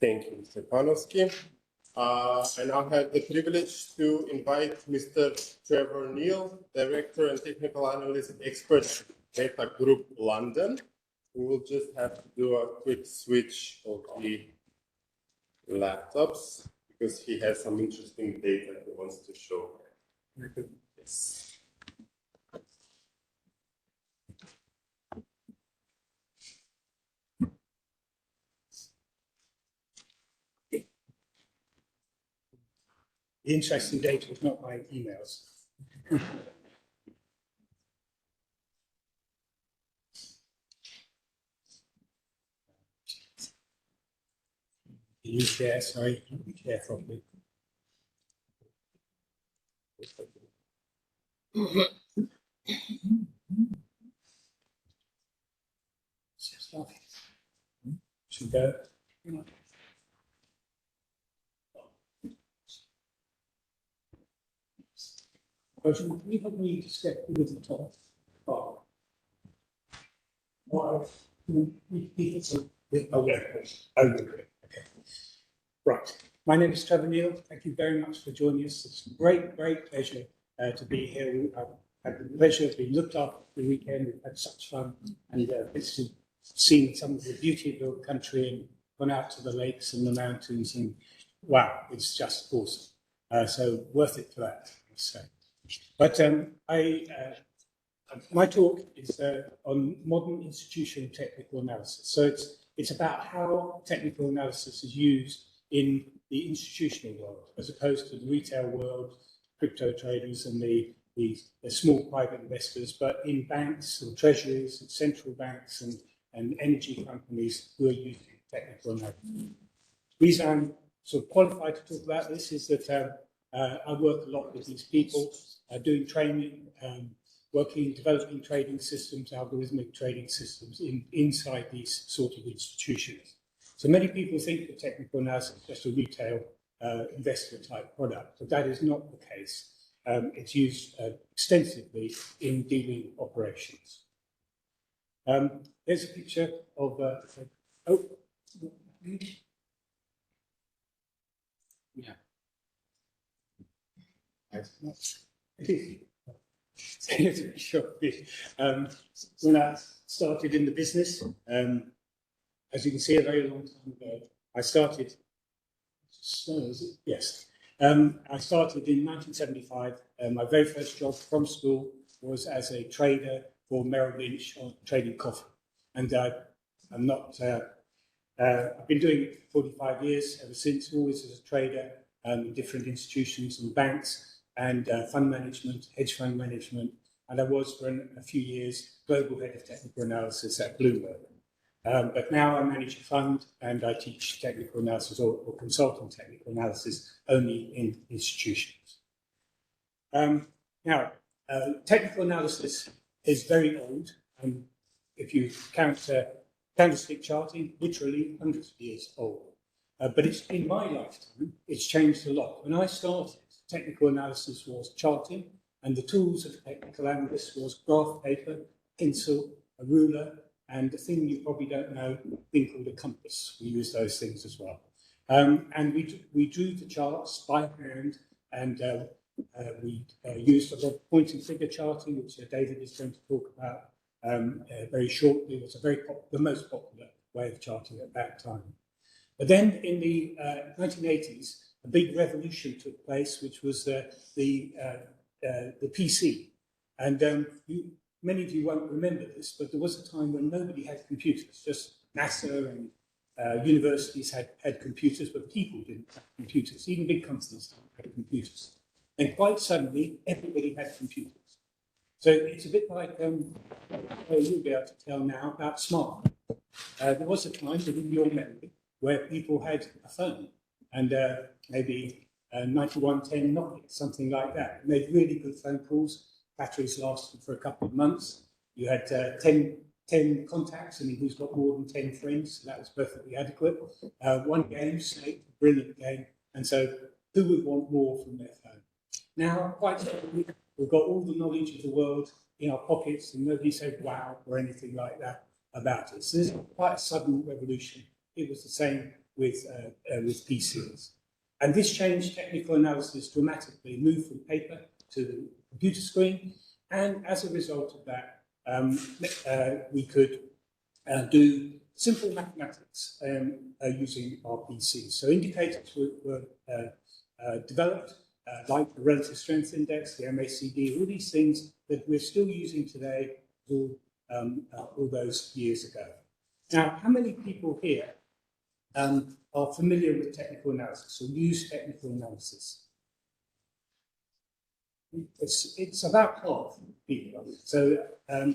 Thank you, Mr. Panowski. I now have the privilege to invite Mr. Trevor Neal, Director and Technical Analyst Expert at Data Group London. We will just have to do a quick switch of the laptops because he has some interesting data he wants to show. Yes. The interesting data was not my emails. Can you share? Sorry, let me share properly. Should go. Can you help me just get with the top bar? Okay. Right. My name is Trevor Neal. Thank you very much for joining us. It's a great pleasure to be here. I've had the pleasure of being looked after the weekend. We've had such fun and visited, seen some of the beauty of the country and gone out to the lakes and the mountains, and wow, it's just awesome. So worth it for that, I must say. But my talk is on modern institutional technical analysis. So it's about how technical analysis is used in the institutional world, as opposed to the retail world, crypto traders and the small private investors, but in banks and treasuries and central banks and energy companies who are using technical analysis. The reason I'm sort of qualified to talk about this is that I work a lot with these people, doing training, working, developing trading systems, algorithmic trading systems inside these sort of institutions. So many people think that technical analysis is just a retail investor type product, but that is not the case. It's used extensively in dealing operations. There's a picture of, yeah. Sure. When I started in the business, as you can see, a very long time ago, I started. Yes, I started in 1975. My very first job from school was as a trader for Merrill Lynch on trading coffee, and I'm not. I've been doing it for 45 years ever since, always as a trader in different institutions and banks. And fund management, hedge fund management, and I was for a few years global head of technical analysis at Bloomberg. But now I manage a fund and I teach technical analysis or consult on technical analysis only in institutions. Now, technical analysis is very old. If you count candlestick charting, literally hundreds of years old. But it's in my lifetime, it's changed a lot. When I started, technical analysis was charting, and the tools of technical analysts was graph paper, pencil, a ruler, and a thing you probably don't know, a thing called a compass. We use those things as well. And we drew the charts by hand, and we used a lot of point and figure charting, which David is going to talk about very shortly. It was the most popular way of charting at that time. But then in the 1980s, a big revolution took place, which was the PC. And many of you won't remember this, but there was a time when nobody had computers. Just NASA and universities had computers, but people didn't have computers. Even big companies had computers. And quite suddenly, everybody had computers. So it's a bit like you'll be able to tell now about smartphones. There was a time within your memory where people had a phone, and maybe 9110 Nokia, something like that. It made really good phone calls. Batteries lasted for a couple of months. You had 10 contacts, and who's got more than 10 friends, so that was perfectly adequate. One game, Snake, brilliant game, and so who would want more from their phone? Now, quite suddenly, we've got all the knowledge of the world in our pockets, and nobody said wow or anything like that. about it. So this is quite a sudden revolution. It was the same with PCs. And this changed technical analysis dramatically, moved from paper to the computer screen. And as a result of that, we could do simple mathematics using our PCs. So indicators were developed, like the relative strength index, the MACD, all these things that we're still using today all those years ago. Now, how many people here are familiar with technical analysis or use technical analysis? It's about half people. So,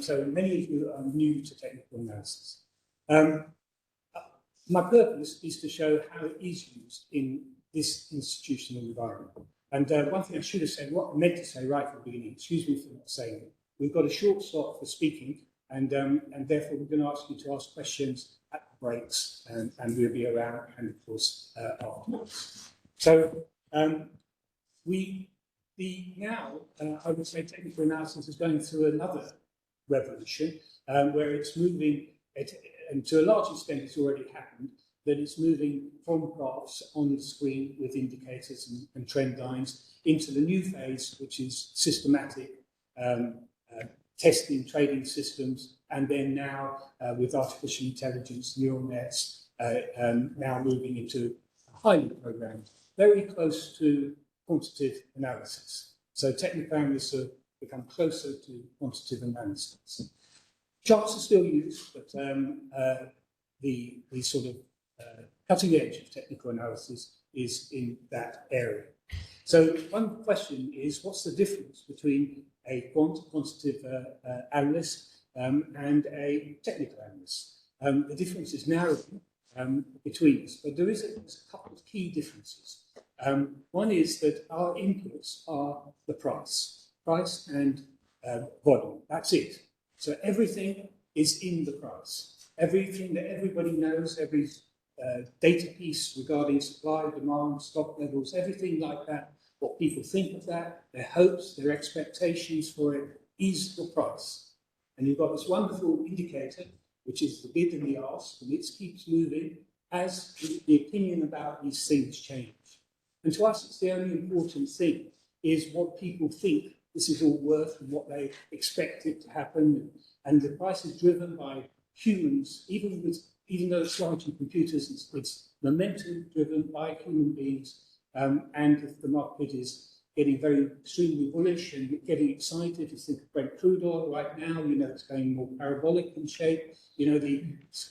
so many of you are new to technical analysis. My purpose is to show how it is used in this institutional environment. And one thing I should have said, what I meant to say right at the beginning, excuse me for not saying it, we've got a short slot for speaking, and therefore we're going to ask you to ask questions at the breaks, and we'll be around, and of course, afterwards. So now, I would say technical analysis is going through another revolution, where it's moving, and to a large extent it's already happened, that it's moving from graphs on the screen with indicators and trend lines into the new phase, which is systematic testing, trading systems, and then now with artificial intelligence, neural nets, now moving into highly programmed, very close to quantitative analysis. So technical analysts have become closer to quantitative analysis. Charts are still used, but the sort of cutting edge of technical analysis is in that area. So one question is, what's the difference between a quantitative analyst and a technical analyst? The difference is narrowing between us, but there's a couple of key differences. One is that our inputs are the price and volume. That's it. So everything is in the price. Everything that everybody knows, every data piece regarding supply, demand, stock levels, everything like that, what people think of that, their hopes, their expectations for it, is the price. And you've got this wonderful indicator, which is the bid and the ask, and it keeps moving as the opinion about these things change. And to us, it's the only important thing, is what people think this is all worth and what they expect it to happen. And the price is driven by humans, even though it's largely computers, it's momentum driven by human beings. And if the market is getting very extremely bullish and getting excited, you think of Brent crude oil right now, you know it's going more parabolic in shape. You know, the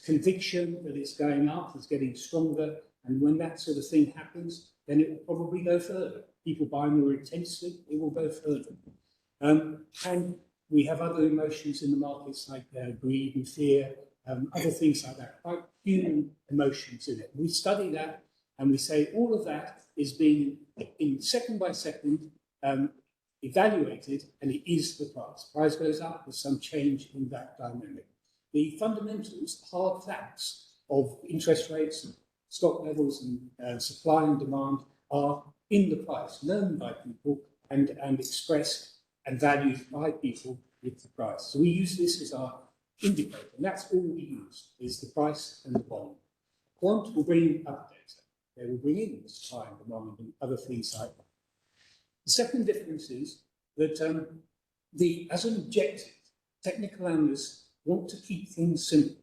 conviction that it's going up is getting stronger. And when that sort of thing happens, then it will probably go further. People buy more intensely, it will go further. And we have other emotions in the markets like greed and fear, other things like that, quite human emotions in it. We study that and we say all of that is being, in second by second, evaluated, and it is the price. Price goes up with some change in that dynamic. The fundamentals, hard facts of interest rates, stock levels, and supply and demand are in the price, known by people and expressed and valued by people with the price. So we use this as our indicator, and that's all we use, is the price and the volume. Quant will bring up data. They will bring in supply and demand and other things like that. The second difference is that as an objective, technical analysts want to keep things simple.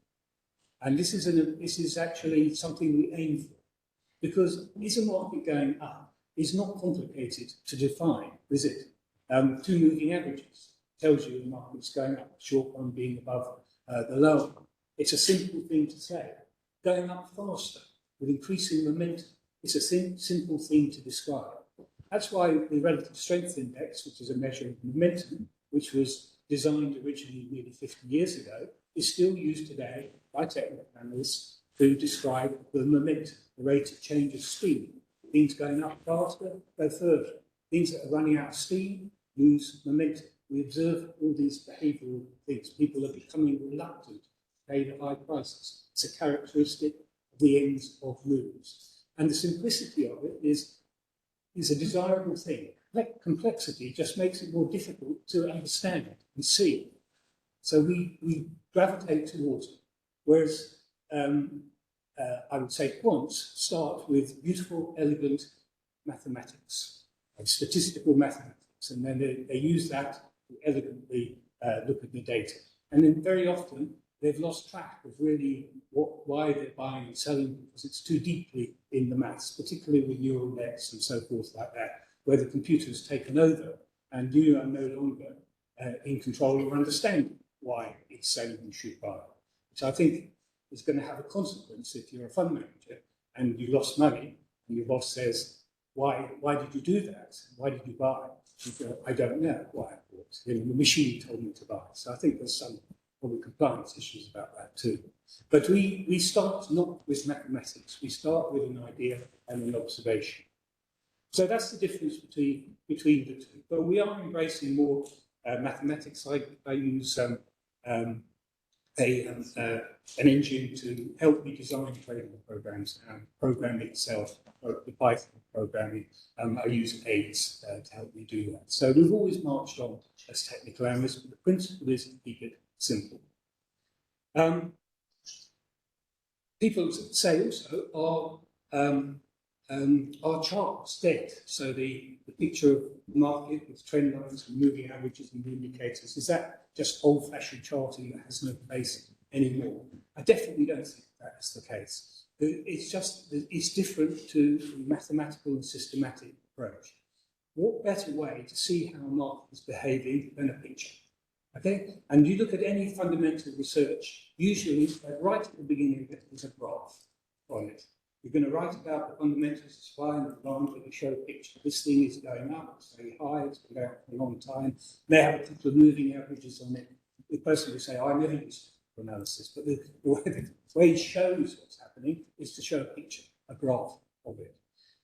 And this is actually something we aim for. Because is a market going up is not complicated to define, is it? Two moving averages tells you the market's going up, the short one being above the lower one. It's a simple thing to say. Going up faster with increasing momentum, it's a simple thing to describe. That's why the relative strength index, which is a measure of momentum, which was designed originally nearly 50 years ago, is still used today by technical analysts to describe the momentum, the rate of change of speed. Things going up faster, go further. Things that are running out of steam lose momentum. We observe all these behavioural things. People are becoming reluctant to pay the high prices. It's a characteristic of the ends of moves. And the simplicity of it is a desirable thing. Complexity just makes it more difficult to understand and see. So we gravitate towards it. Whereas I would say quants start with beautiful, elegant mathematics, like statistical mathematics, and then they use that to elegantly look at the data. And then very often they've lost track of really why they're buying and selling, because it's too deeply in the maths, particularly with neural nets and so forth like that, where the computer's taken over and you are no longer in control or understand why it's saying you should buy. So I think it's going to have a consequence if you're a fund manager and you lost money and your boss says, why did you do that? Why did you buy? You go, I don't know why I bought. The machine told me to buy. So I think there's some probably compliance issues about that too. But we start not with mathematics. We start with an idea and an observation. So that's the difference between the two. But we are embracing more mathematics. I use an engine to help me design trading programs and program itself, the Python programming. I use aids to help me do that. So we've always marched on as technical analysts, but the principle is to keep it simple. People say also our charts dead. So the picture of the market with trend lines and moving averages and indicators, is that just old-fashioned charting that has no place anymore? I definitely don't think that's the case. It's different to the mathematical and systematic approach. What better way to see how a market is behaving than a picture? Okay, and you look at any fundamental research, usually right at the beginning of it is a graph on it. You're going to write about the fundamentals of supply and demand, but you show a picture. This thing is going up, it's very high, it's been going up for a long time. They have a couple of moving averages on it. The person will say, I never use analysis, but the way it shows what's happening is to show a picture, a graph of it.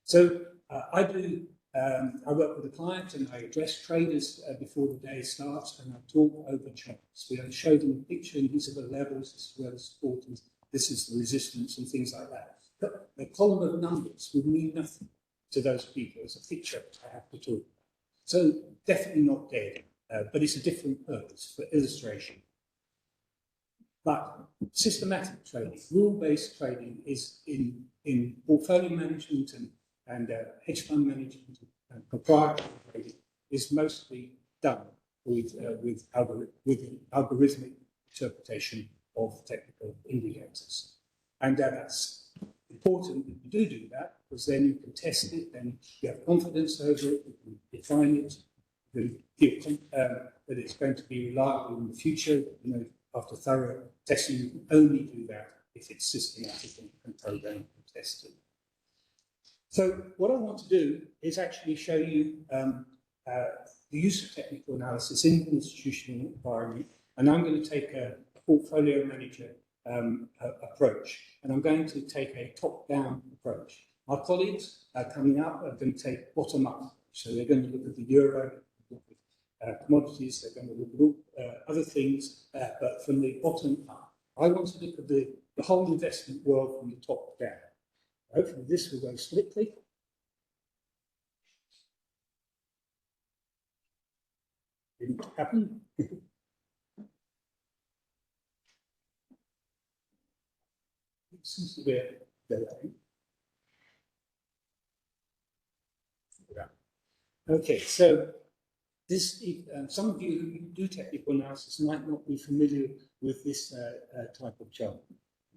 So I work with a client and I address traders before the day starts, and I talk over charts. We show them a picture, and these are the levels, this is where the support is, this is the resistance, and things like that. But the column of numbers would mean nothing to those people. It's a picture I have to talk about. So definitely not dead, but it's a different purpose for illustration. But systematic trading, rule-based trading, is in portfolio management and hedge fund management and proprietary trading is mostly done with algorithmic interpretation of technical indicators. And that's important that you do that, because then you can test it, then you have confidence over it, you can define it, you can give that it's going to be reliable in the future. You know, after thorough testing, you can only do that if it's systematic and programmed and tested. So what I want to do is actually show you the use of technical analysis in an institutional environment, and I'm going to take a portfolio manager approach, and I'm going to take a top-down approach. My colleagues coming up are going to take bottom-up, so they're going to look at the euro, look at commodities, they're going to look at all other things, but from the bottom up. I want to look at the whole investment world from the top down. Hopefully this will go slickly. Didn't happen. It seems to be a delay. Okay, so this, some of you who do technical analysis might not be familiar with this type of chart.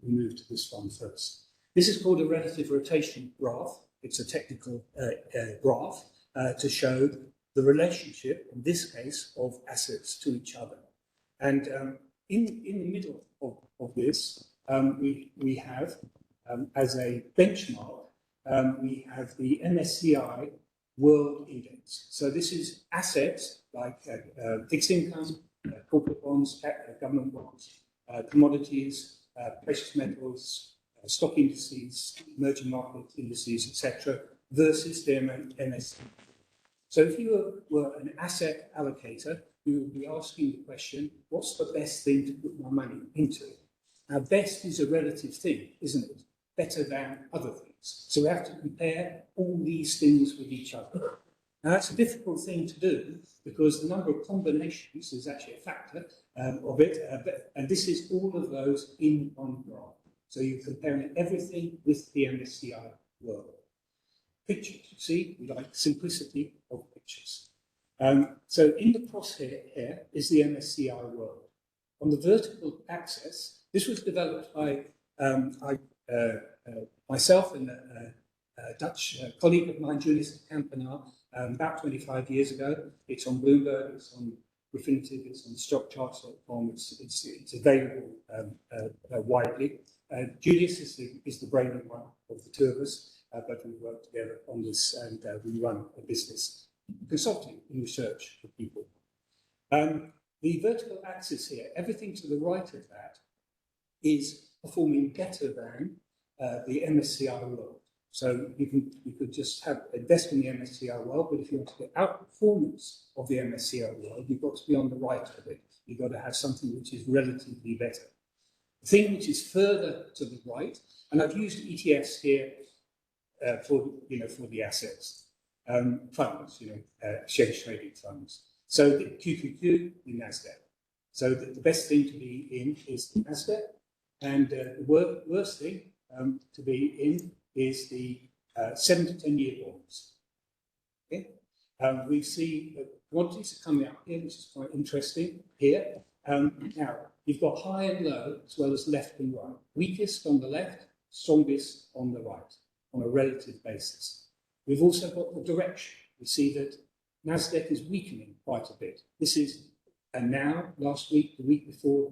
We move to this one first. This is called a relative rotation graph. It's a technical graph to show the relationship, in this case, of assets to each other. And in the middle of this, we have, as a benchmark, we have the MSCI World Index. So this is assets like fixed income, corporate bonds, government bonds, commodities, precious metals, stock indices, emerging market indices, etc., versus the MSCI. So if you were an asset allocator, you would be asking the question, what's the best thing to put my money into? Now, best is a relative thing, isn't it? Better than other things. So we have to compare all these things with each other. Now, that's a difficult thing to do because the number of combinations is actually a factor of it, and this is all of those in one graph. So you're comparing everything with the MSCI world. Pictures, you see, we like simplicity of pictures. So in the crosshair here is the MSCI world. On the vertical axis, this was developed by myself and a Dutch colleague of mine, Julius Kampenaar, about 25 years ago. It's on Bloomberg, it's on Refinitiv, it's on stockcharts.com, it's available widely. Julius is the brainy one of the two of us, but we work together on this and we run a business consulting and research for people. The vertical axis here, everything to the right of that is performing better than the MSCI world. So you could just have invest in the MSCI world, but if you want to get outperformance of the MSCI world, you've got to be on the right of it. You've got to have something which is relatively better. The thing which is further to the right, and I've used ETFs here for the assets, funds, exchange traded funds. So the QQQ, the Nasdaq. So the best thing to be in is the Nasdaq, and the worst thing to be in is the 7 to 10 year bonds. Okay? We see that commodities are coming up here, which is quite interesting here. Now, you've got high and low, as well as left and right. Weakest on the left, strongest on the right, on a relative basis. We've also got the direction. We see that Nasdaq is weakening quite a bit. This is, and now, last week, the week before,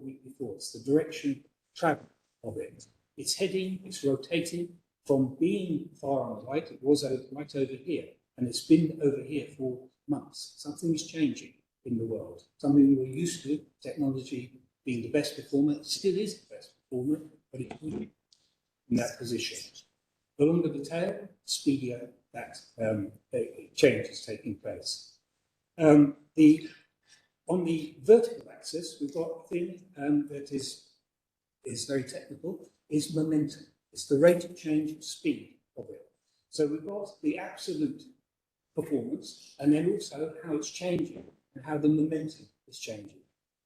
it's the direction travel of it. It's heading, it's rotating from being far on the right, it was right over here, and it's been over here for months. Something is changing in the world. Something we were used to, technology being the best performer, it still is the best performer, but it's moving in that position. The longer the tail, the speedier that change is taking place. On the vertical axis, we've got a thing that is very technical, is momentum. It's the rate of change and speed of it. So we've got the absolute performance, and then also how it's changing and how the momentum is changing.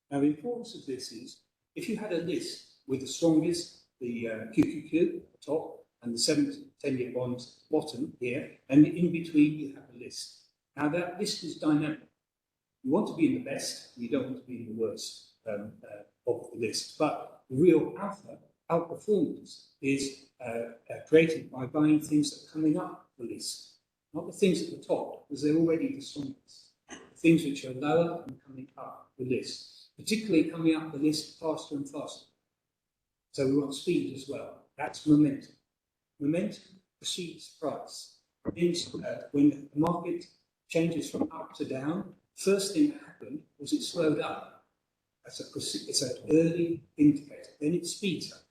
Now, the importance of this is, if you had a list with the strongest, the QQQ at the top, and the 7 to 10 year bonds at the bottom here, and in between you have a list. Now, that list is dynamic. You want to be in the best, you don't want to be in the worst of the list. But the real outperformance is created by buying things that are coming up the list, not the things at the top, because they're already the strongest. The things which are lower and coming up the list, particularly coming up the list faster and faster. So we want speed as well. That's momentum. Momentum precedes price. It means when the market changes from up to down, first thing that happened was it slowed up. It's an early indicator. Then it speeds up.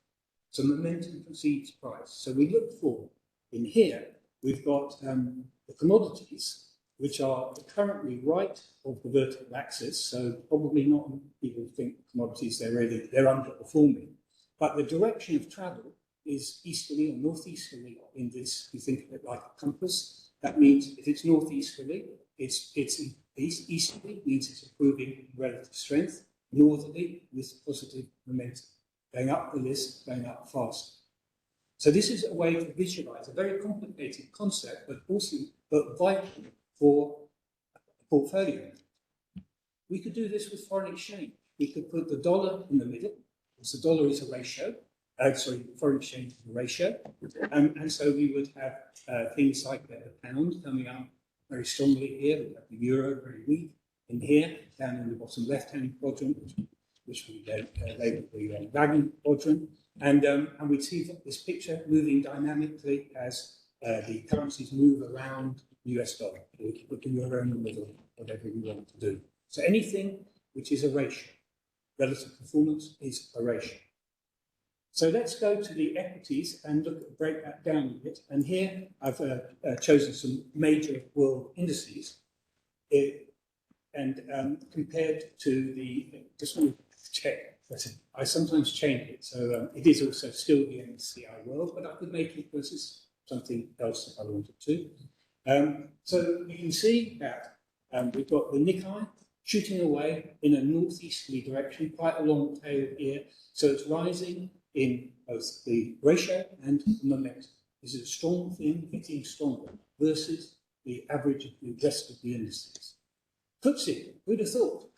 So momentum precedes price. So we look for, in here, we've got the commodities, which are currently right of the vertical axis. So probably not people think commodities, they're underperforming. But the direction of travel is easterly or northeasterly in this. You think of it like a compass. That means if it's northeasterly, it's easterly, means it's improving relative strength. Northerly with positive momentum, going up the list, going up faster. So this is a way to visualize a very complicated concept, but vital for a portfolio. We could do this with foreign exchange. We could put the dollar in the middle, because the dollar is a ratio. Foreign exchange is a ratio. And so we would have things like the pound coming up very strongly here. We have the euro very weak. In here, down in the bottom left-hand quadrant, which we label the lagging quadrant, and we see this picture moving dynamically as the currencies move around the US dollar. We can put the euro in the middle, whatever we want to do. So anything which is a ratio, relative performance is a ratio. So let's go to the equities and break that down a bit. And here I've chosen some major world indices. And compared to just want to check, but I sometimes change it, so it is also still the MCSI world, but I could make it versus something else if I wanted to. So you can see that we've got the Nikkei shooting away in a northeasterly direction, quite a long tail here. So it's rising in both the ratio and the momentum. This is a strong thing, getting stronger versus the average of the rest of the indices. FTSE, who'd have thought?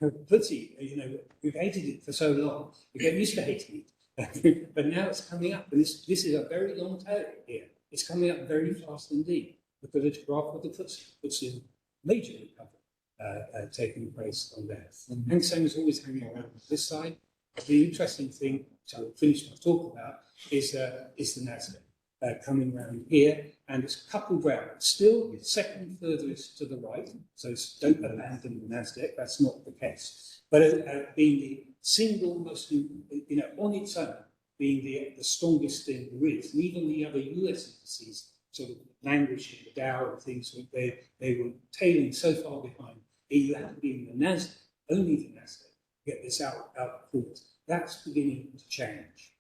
FTSE, you know, we've hated it for so long, we get used to hating it. But now it's coming up, and this is a very long tail here. It's coming up very fast indeed. Look at the graph of the FTSE major recovery taking place on there. Hang Seng is always hanging around this side. The interesting thing, which I'll finish my talk about, is the Nasdaq coming around here, and it's coupled round. Still second furthest to the right, so don't abandon the Nasdaq. That's not the case. But being the single most, you know, on its own, being the strongest thing there is, and even the other US indices sort of languishing, the Dow and things, they were tailing so far behind. You have to be in the Nasdaq, only the Nasdaq, to get this out forward. That's beginning to change.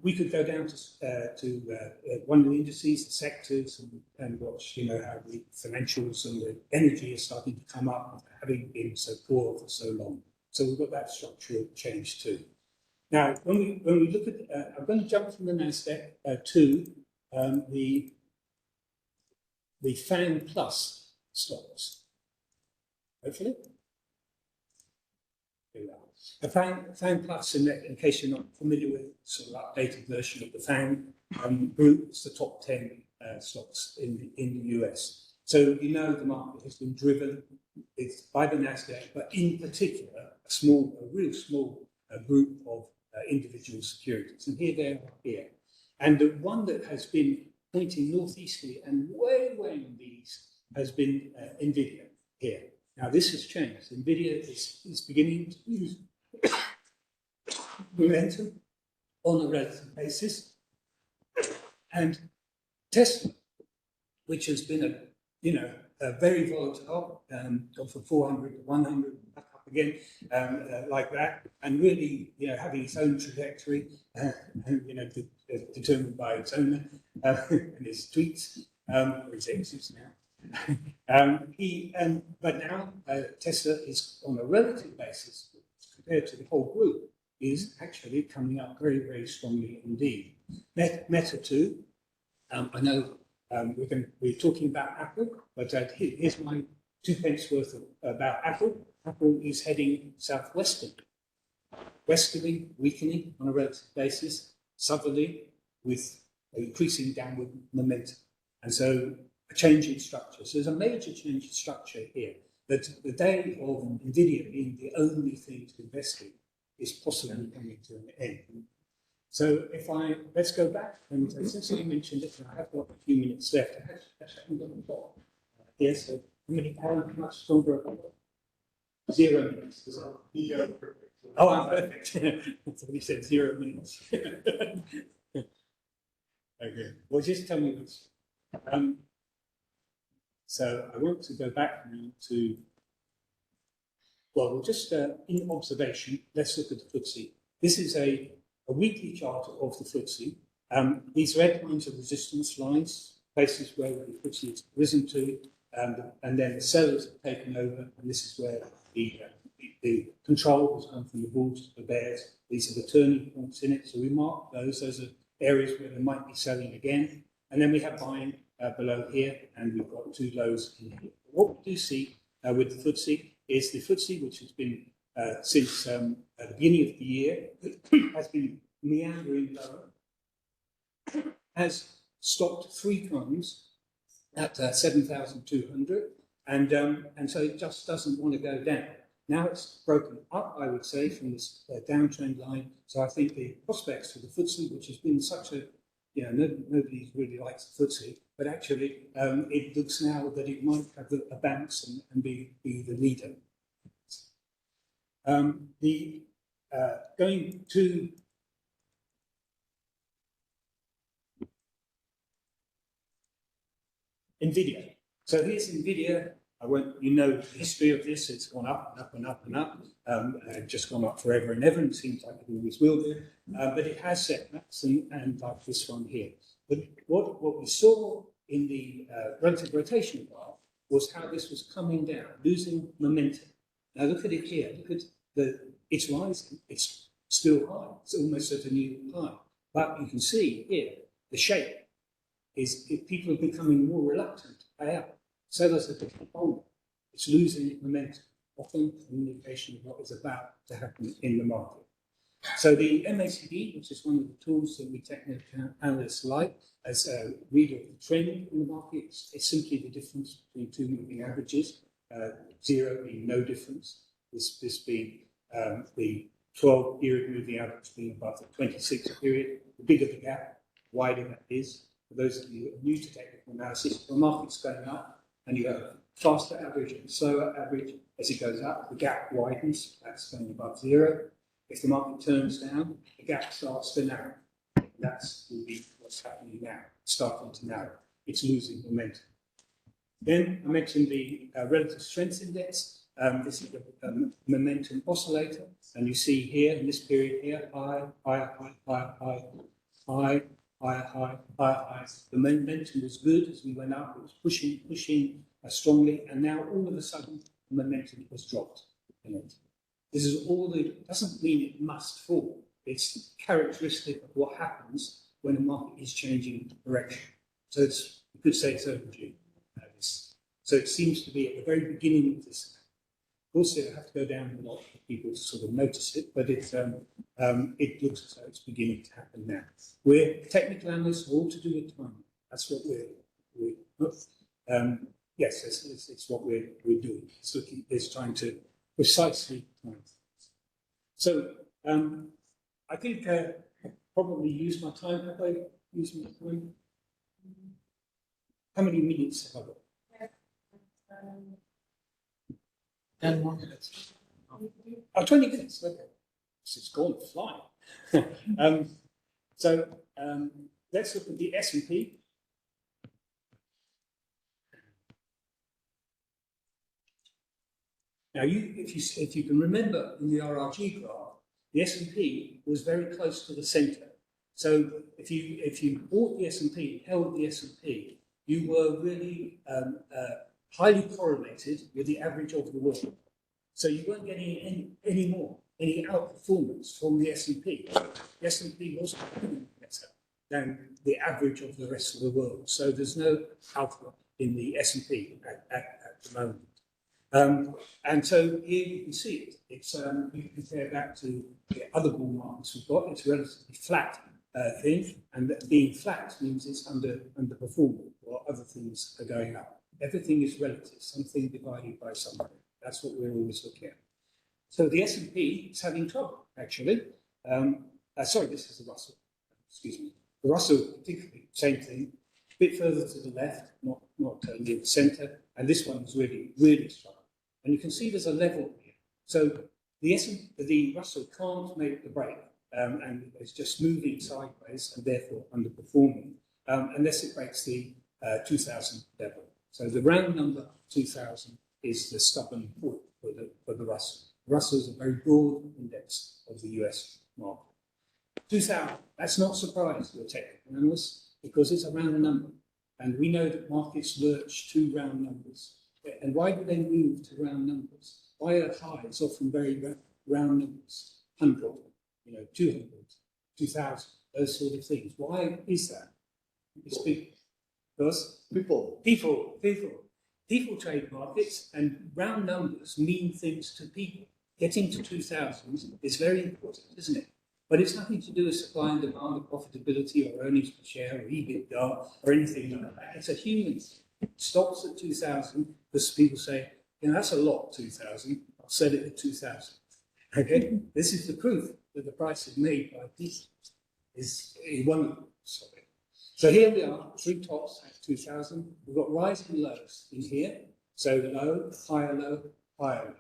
We could go down to one of the indices, the sectors, and watch, you know, how the financials and the energy is starting to come up, having been so poor for so long. So we've got that structural change too. Now, when we look at, I'm going to jump from the Nasdaq to the FAN Plus stocks. Hopefully. Here we are. The FAN Plus, in case you're not familiar with, sort of updated version of the FAN group, it's the top 10 stocks in the US. So you know the market has been driven by the Nasdaq, but in particular, a real small group of individual securities. And here they are here. And the one that has been pointing northeasterly and way in these has been NVIDIA here. Now this has changed. NVIDIA is beginning to lose momentum on a relative basis. And Tesla, which has been a very volatile, gone from 400 to 100, back up again, like that, and really, you know, having its own trajectory, you know, determined by its owner and his tweets, or his exits now. But now Tesla is, on a relative basis, compared to the whole group, is actually coming up very strongly indeed. Meta too. I know we're talking about Apple, but here's my 2 pence worth about Apple. Apple is heading southwesterly, westerly, weakening on a relative basis, southerly with increasing downward momentum. And so a change in structure. So there's a major change in structure here. That the day of NVIDIA being the only thing to invest in is possibly coming to an end. So let's go back, and since you mentioned it, I have got a few minutes left. I haven't got the clock here, so how much stronger? 0 minutes. Oh, I'm perfect. Somebody said 0 minutes. Okay. Well, just tell me this. So I want to go back now to, well, we'll just in observation, let's look at the FTSE. This is a weekly chart of the FTSE. These red lines are resistance lines, places where the FTSE has risen to, and then the sellers have taken over, and this is where the control has gone from the bulls to the bears. These are the turning points in it, so we mark those. Those are areas where they might be selling again. And then we have buying below here, and we've got 2 lows in here. What we do see with the FTSE is the FTSE, which has been since the beginning of the year, has been meandering lower, has stopped 3 times at 7,200, and so it just doesn't want to go down. Now it's broken up, I would say, from this downtrend line. So I think the prospects for the FTSE, which has been such a, you know, nobody really likes the FTSE, but actually it looks now that it might have a bounce and be the leader. Going to NVIDIA. So here's NVIDIA. You know the history of this. It's gone up and up and up and up. Just gone up forever and ever, and it seems like it always will do. But it has setbacks, and like this one here. But what we saw in the relative rotation graph was how this was coming down, losing momentum. Now look at it here. Look at it's rising. It's still high. It's almost at a new high. But you can see here the shape is people are becoming more reluctant to pay up. Sellers are becoming older. It's losing momentum. Often communication of what is about to happen in the market. So the MACD, which is one of the tools that we technical analysts like as a reader of the trend in the market, it's simply the difference between two moving averages, 0 being no difference, this being the 12-period moving average being above the 26 period. The bigger the gap, the wider that is. For those of you who are new to technical analysis, the market's going up and you have a faster average and slower average. As it goes up, the gap widens, that's going above 0. If the market turns down, the gap starts to narrow. That's what's happening now, starting to narrow. It's losing momentum. Then I mentioned the relative strength index. This is the momentum oscillator. And you see here, in this period here, high, higher, high, higher, high, high, higher, high, higher, high. The momentum was good as we went up. It was pushing strongly. And now all of a sudden, the momentum has dropped. This is all doesn't mean it must fall. It's characteristic of what happens when a market is changing direction. So you could say it's overdue. So it seems to be at the very beginning of this. Of course, it have to go down a lot for people to sort of notice it, but it looks as though it's beginning to happen now. We're technical analysts, all to do with timing. That's what yes, it's what we're doing. It's trying to precisely time things. So I think I probably used my time. Have I used my time? How many minutes have I got? 10 more minutes. Oh, 20 minutes, okay. It's gone flying. So let's look at the S&P. Now, if you can remember in the RRG graph, the S&P was very close to the centre. So if you bought the S&P, held the S&P, you were really highly correlated with the average of the world. So you weren't getting any outperformance from the S&P. The S&P wasn't better than the average of the rest of the world. So there's no alpha in the S&P at the moment. And so here you can see it. It's you can compare that to the other bull markets we've got. It's a relatively flat thing, and that being flat means it's underperforming, while other things are going up. Everything is relative, something divided by something. That's what we're always looking at. So the S&P is having trouble, actually. Sorry, this is the Russell. Excuse me. The Russell, particularly, same thing. A bit further to the left, not near the centre, and this one is really struggling. And you can see there's a level here. So the Russell can't make the break, and it's just moving sideways and therefore underperforming, unless it breaks the 2000 level. So the round number 2000 is the stubborn point for the Russell. Russell is a very broad index of the US market. 2000, that's not surprising to a technical analyst because it's a round number. And we know that markets lurch to round numbers. And why do they move to round numbers? Why are highs often very round numbers? 100, 200, 2000, those sort of things. Why is that? It's because people trade markets, and round numbers mean things to people. Getting to 2000 is very important, isn't it? But it's nothing to do with supply and demand or profitability or earnings per share or EBITDA or anything like that. It's a human thing. It stops at 2000 because people say, that's a lot, 2000. I'll sell it at 2000. Okay? This is the proof that the price is made by people. Is one of them. Sorry. So here we are, three tops at 2000. We've got rising lows in here. So low, higher low, higher low.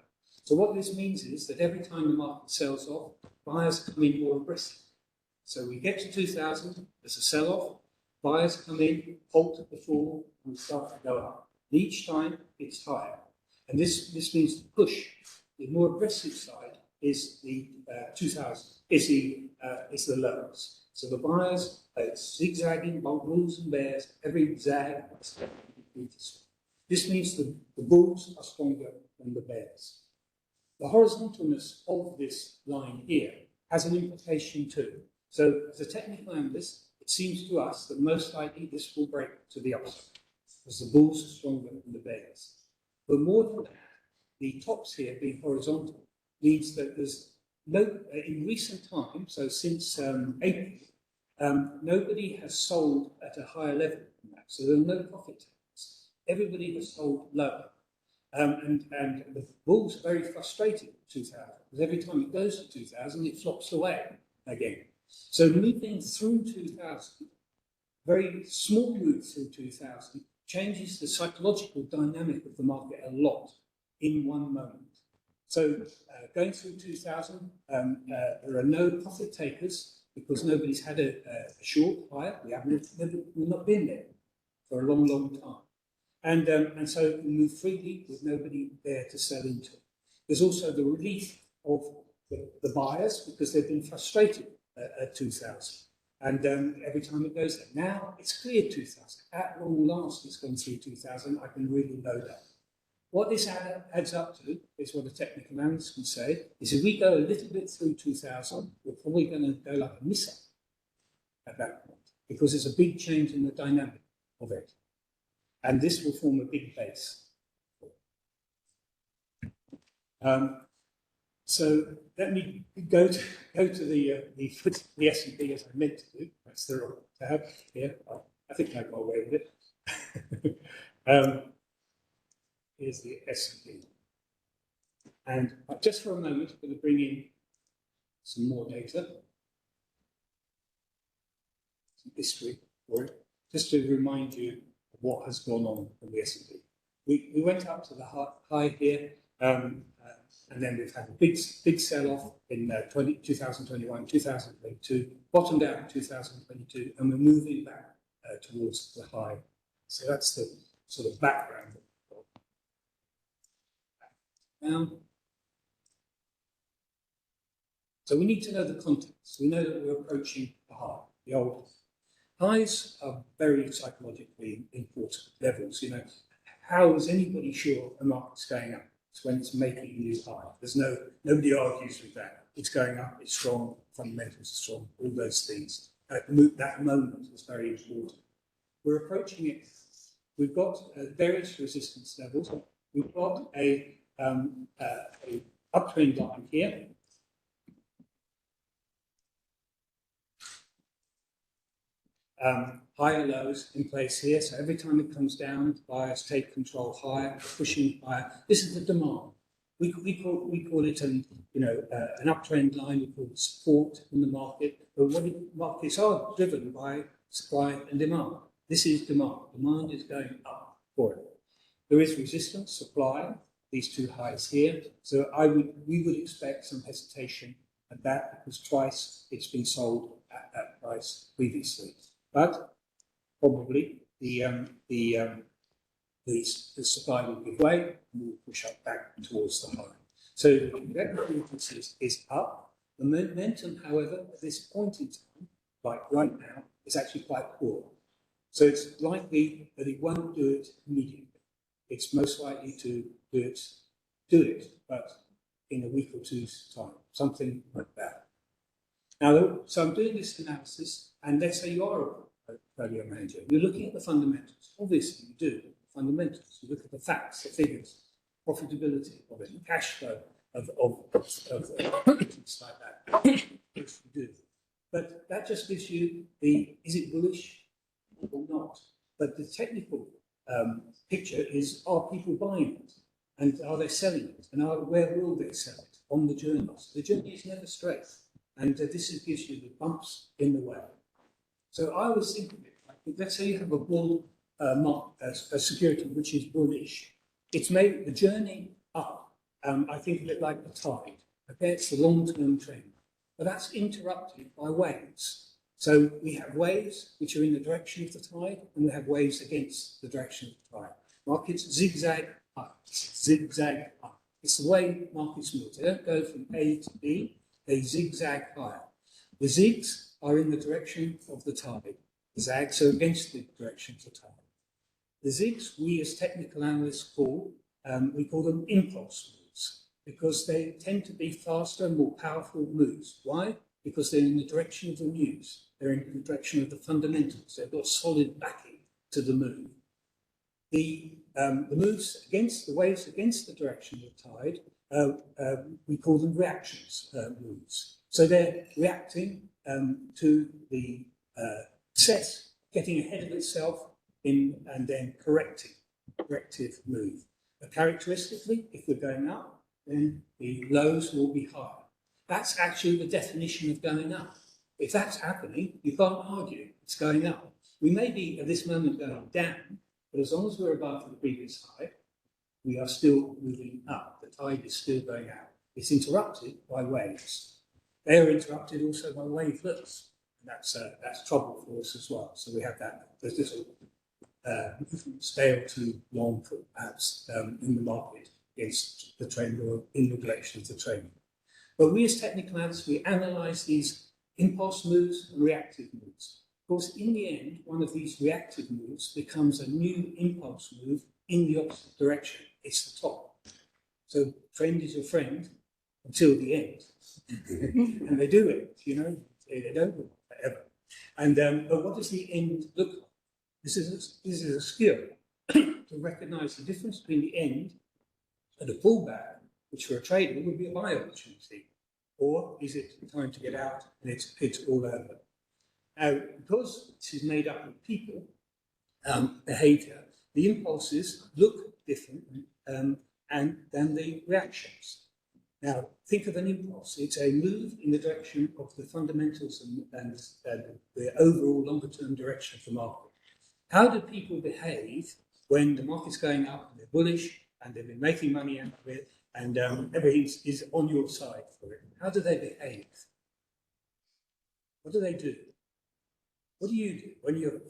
So what this means is that every time the market sells off, buyers come in more aggressive. So we get to 2000, there's a sell-off, buyers come in, halt at the fall, and start to go up. And each time, it's higher. And this means the push. The more aggressive side is the 2000, is the lows. So the buyers, it's zigzagging, bulls and bears, every zag. This means the bulls are stronger than the bears. The horizontalness of this line here has an implication too. So as a technical analyst, it seems to us that most likely this will break to the upside, because the bulls are stronger than the bears. But more than that, the tops here being horizontal means that there's no, in recent times, so since April, nobody has sold at a higher level than that. So there are no profit takers. Everybody has sold lower. And the bulls are very frustrated at 2000, because every time it goes to 2000, it flops away again. So moving through 2000, very small move through 2000, changes the psychological dynamic of the market a lot in one moment. So going through 2000, there are no profit takers because nobody's had a short higher. We've not been there for a long, long time. And so we move freely with nobody there to sell into. There's also the relief of the buyers because they've been frustrated at 2000. And every time it goes there. Now it's cleared 2000. At long last, it's gone through 2000. I can really know that. What this adds up to is what a technical analyst can say is if we go a little bit through 2000, we're probably going to go like a missile at that point because it's a big change in the dynamic of it. And this will form a big base. So let me go to the S&P as I meant to do. That's the wrong tab here. I think I got away with it. Here's the S&P. And just for a moment, I'm going to bring in some more data, some history for it, just to remind you of what has gone on in the S&P. We went up to the high here, and then we've had a big sell-off in 2021, 2022, bottomed out in 2022, and we're moving back towards the high. So that's the sort of background. So we need to know the context. We know that we're approaching the high, the old highs are very psychologically important levels. You know, how is anybody sure a market's going up? It's when it's making a new high. There's nobody argues with that. It's going up. It's strong. Fundamentals are strong. All those things. That moment is very important. We're approaching it. We've got various resistance levels. We've got a uptrend line here. Higher lows in place here. So every time it comes down, buyers take control higher, pushing higher. This is the demand. We call it an uptrend line. We call it support in the market. But markets are driven by supply and demand. This is demand. Demand is going up for it. There is resistance, supply. These two highs here. So we would expect some hesitation at that because twice it's been sold at that price previously. But probably the supply will give way and will push up back towards the high. So the is up. The momentum, however, at this point in time, like right now, is actually quite poor. So it's likely that it won't do it immediately. It's most likely to do it, but in a week or two's time, something like that. Now, so I'm doing this analysis, and let's say you are a portfolio manager. You're looking at the fundamentals. Obviously, you do fundamentals. You look at the facts, the figures, profitability of it, cash flow of things like that. Yes, you do. But that just gives you is it bullish or not? But the technical picture is, are people buying it? And are they selling it? And where will they sell it? On the journeys. The journey is never straight. And this gives you the bumps in the way. So I was thinking, let's say you have a bull a security which is bullish. It's made the journey up. I think of it like the tide. Okay, it's the long-term trend. But that's interrupted by waves. So we have waves which are in the direction of the tide, and we have waves against the direction of the tide. Markets zigzag up, zigzag up. It's the way markets move. They don't go from A to B, they zigzag higher. The zigs are in the direction of the tide. The zags are against the direction of the tide. The zigs, we as technical analysts we call them impulse moves, because they tend to be faster and more powerful moves. Why? Because they're in the direction of the news. They're in the direction of the fundamentals. They've got solid backing to the move. The moves against the waves against the direction of the tide, we call them reactions moves. So they're reacting to the success, getting ahead of itself and then corrective move. But characteristically, if we're going up, then the lows will be higher. That's actually the definition of going up. If that's happening, you can't argue it's going up. We may be at this moment going down, but as long as we're above the previous high, we are still moving up. The tide is still going out. It's interrupted by waves. They are interrupted also by wavelets, and that's trouble for us as well. So we have that. There's this stale too long for perhaps in the market against the trend or in the direction of the trend. But we as technical analysts, we analyse these impulse moves and reactive moves. Of course, in the end, one of these reactive moves becomes a new impulse move in the opposite direction. It's the top. So trend is your friend until the end. And they do it, they don't work forever. And but what does the end look like? This is a skill to recognise the difference between the end and a pullback, which for a trader would be a buy opportunity, or is it time to get out and it's all over? Now, because this is made up of people behaviour, the impulses look different and than the reactions. Now, think of an impulse. It's a move in the direction of the fundamentals and the overall longer-term direction of the market. How do people behave when the market's going up and they're bullish and they've been making money out of it and everything is on your side for it? How do they behave? What do they do? What do you do when you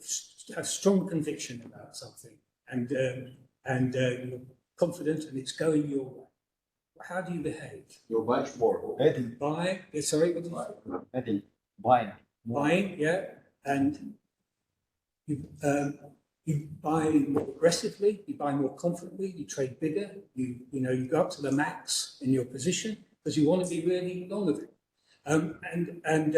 have strong conviction about something and you're confident and it's going your way? How do you behave? You buy more. Buy? Sorry, what did you say? Buying. Buying, yeah, and you buy more aggressively, you buy more confidently, you trade bigger, you go up to the max in your position because you want to be really long of it. And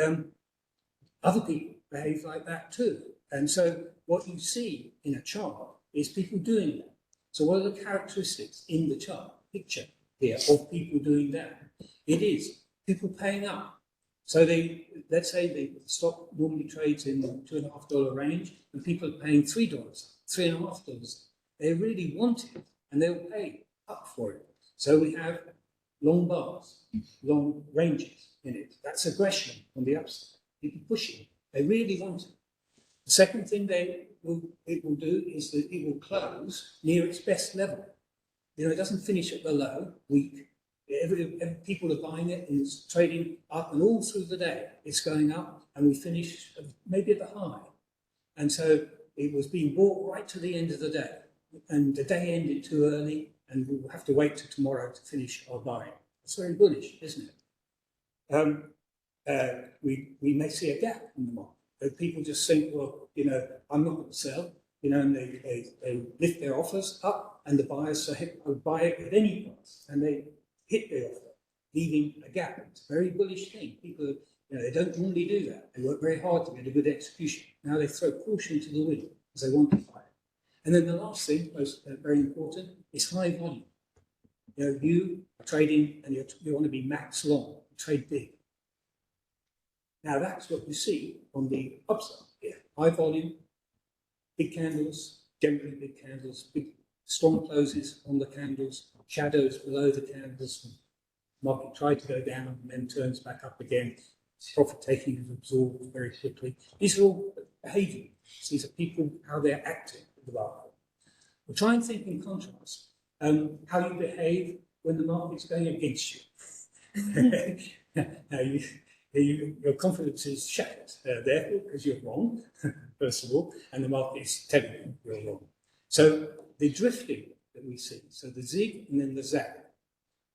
other people behave like that too. And so what you see in a chart is people doing that. So what are the characteristics in the chart picture here of people doing that? It is people paying up. So let's say the stock normally trades in the $2.50 range, and people are paying $3, $3.50. They really want it, and they'll pay up for it. So we have long bars, long ranges in it. That's aggression on the upside. People pushing. They really want it. The second thing it will do is that it will close near its best level. It doesn't finish at the low, weak. People are buying it and it's trading up, and all through the day it's going up, and we finish maybe at the high. And so it was being bought right to the end of the day, and the day ended too early, and we'll have to wait till tomorrow to finish our buying. It's very bullish, isn't it? We may see a gap in the market. People just think, well, I'm not going to sell, and they lift their offers up, and the buyers say, I'll buy it at any price, and they hit the offer, leaving a gap. It's a very bullish thing. People, they don't normally do that. They work very hard to get a good execution. Now they throw caution to the wind because they want to buy it. And then the last thing, very important, is high volume. You are trading and you want to be max long, you trade big. Now that's what you see on the upside here. High volume, big candles, generally big candles, big strong closes on the candles, shadows below the candles. Market tried to go down and then turns back up again. Profit taking is absorbed very quickly. These are all behaviour. These are people, how they're acting in the market. We'll try and think in contrast how you behave when the market's going against you. Now, your confidence is shattered, therefore, because you're wrong, first of all, and the market is telling you you're wrong. So the drifting that we see, so the zig and then the zag.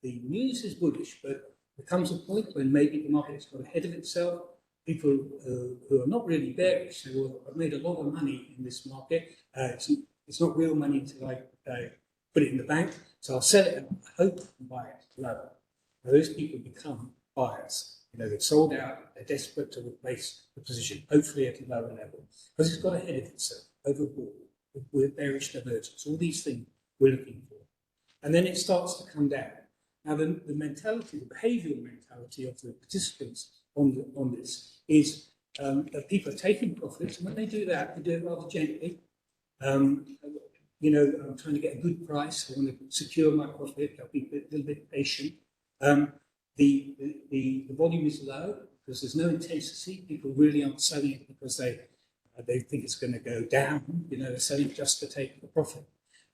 The news is bullish, but there comes a point when maybe the market has got ahead of itself, people who are not really bearish say, well, I've made a lot of money in this market. It's not real money until I put it in the bank. So I'll sell it and I hope and buy it lower. Now, those people become buyers. You know, they've sold out, they're desperate to replace the position, hopefully at a lower level, because it's got ahead of itself, overbought, with bearish divergence, all these things we're looking for. And then it starts to come down. Now, the mentality, the behavioural mentality of the participants on this is that people are taking profits, and when they do that, they do it rather gently. You know, I'm trying to get a good price, I want to secure my profit, I'll be a little bit patient. The volume is low because there's no intensity. People really aren't selling it because they think it's going to go down. You know, they're selling just to take the profit.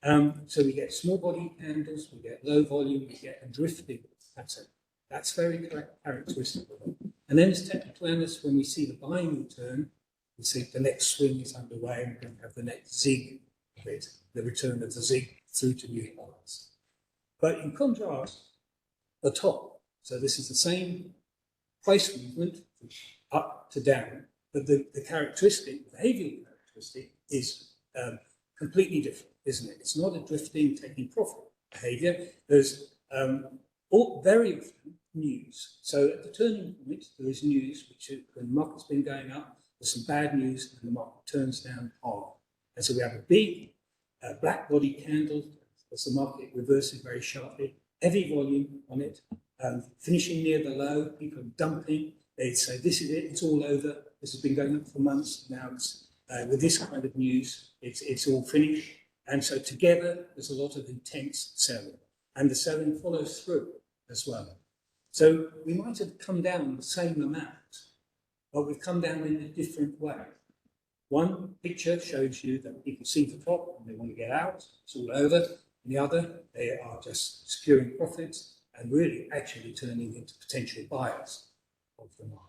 So we get small body candles, we get low volume, we get a drifting pattern. That's very characteristic of it. And then as technical analysts, when we see the buying return, we see the next swing is underway and we're going to have the next zig of it, the return of the zig through to new highs. But in contrast, the top, so this is the same price movement up to down, but the characteristic, the behavioural characteristic is completely different, isn't it? It's not a drifting, taking profit behaviour. There's very often news. So at the turning point, there is news, which when the market's been going up, there's some bad news and the market turns down hard. And so we have a big black body candle as the market reverses very sharply, heavy volume on it, finishing near the low, people dumping. They say, this is it, it's all over. This has been going up for months. Now it's, with this kind of news, it's all finished. And so together, there's a lot of intense selling. And the selling follows through as well. So we might have come down the same amount, but we've come down in a different way. One picture shows you that people see the top and they want to get out, it's all over. And the other, they are just securing profits and really actually turning into potential buyers of the market.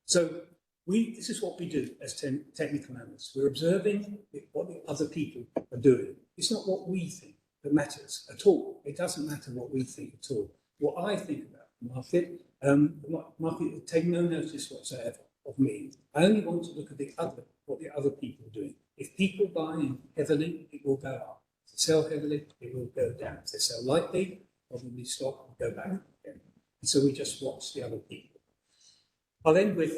So this is what we do as technical analysts. We're observing what the other people are doing. It's not what we think that matters at all. It doesn't matter what we think at all. What I think about the market will take no notice whatsoever of me. I only want to look at what the other people are doing. If people buy heavily, it will go up. If they sell heavily, it will go down. If they sell lightly, probably stop and go back again. And so we just watch the other people. I'll end with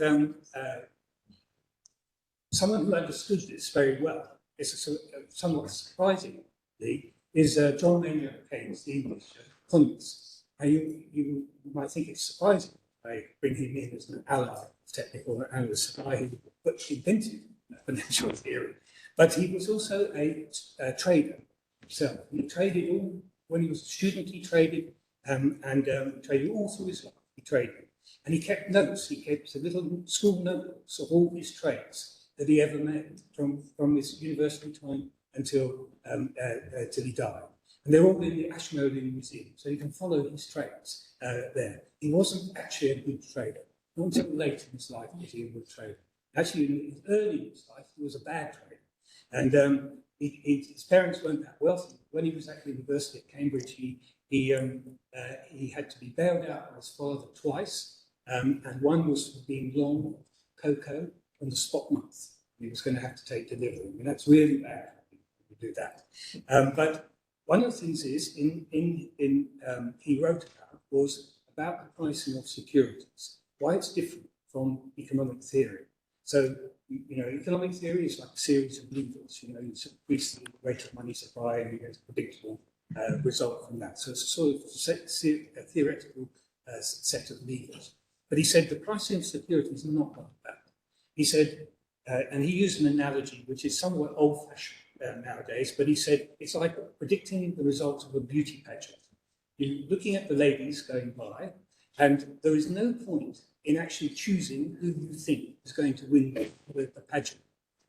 someone who understood this very well. It's somewhat surprisingly is John Maynard Keynes, the English economist. Now you might think it's surprising I bring him in as an ally of technical analysts, I who invented financial theory. But he was also a trader himself. He traded all, when he was a student, he traded, and traded all through his life, he traded. And he kept notes, he kept little school notebooks of all his trades that he ever made from his university time until he died. And they're all in the Ashmolean Museum, so you can follow his trades there. He wasn't actually a good trader. Not until late in his life was he a good trader. Actually, early in his life, he was a bad trader. And his parents weren't that wealthy. When he was at university at Cambridge, he had to be bailed out by his father twice, and one was for being long cocoa on the spot month. He was going to have to take delivery. I mean, that's really bad to do that. But one of the things is he wrote about the pricing of securities, why it's different from economic theory. So, you know, economic theory is like a series of levers. You know, you increase the rate of money supply and you get a predictable result from that. So it's a sort of a theoretical set of levers. But he said the pricing of securities is not like that. He said, and he used an analogy which is somewhat old-fashioned nowadays, but he said it's like predicting the results of a beauty pageant. You're looking at the ladies going by, and there is no point in actually choosing who you think is going to win the pageant,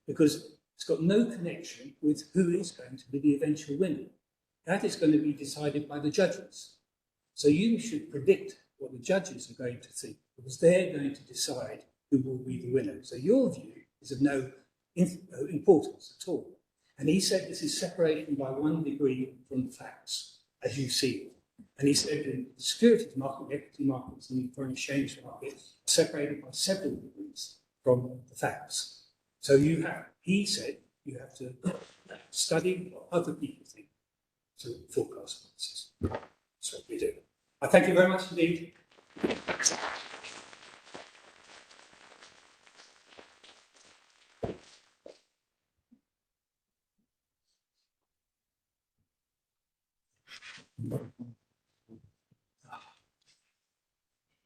because it's got no connection with who is going to be the eventual winner. That is going to be decided by the judges. So you should predict what the judges are going to think, because they're going to decide who will be the winner. So your view is of no importance at all. And he said this is separation by 1 degree from facts, as you see it. And he said in the securities market, the equity markets and the foreign exchange market are separated by several degrees from the facts. So he said, you have to study what other people think to forecast prices. That's what we do. I thank you very much indeed.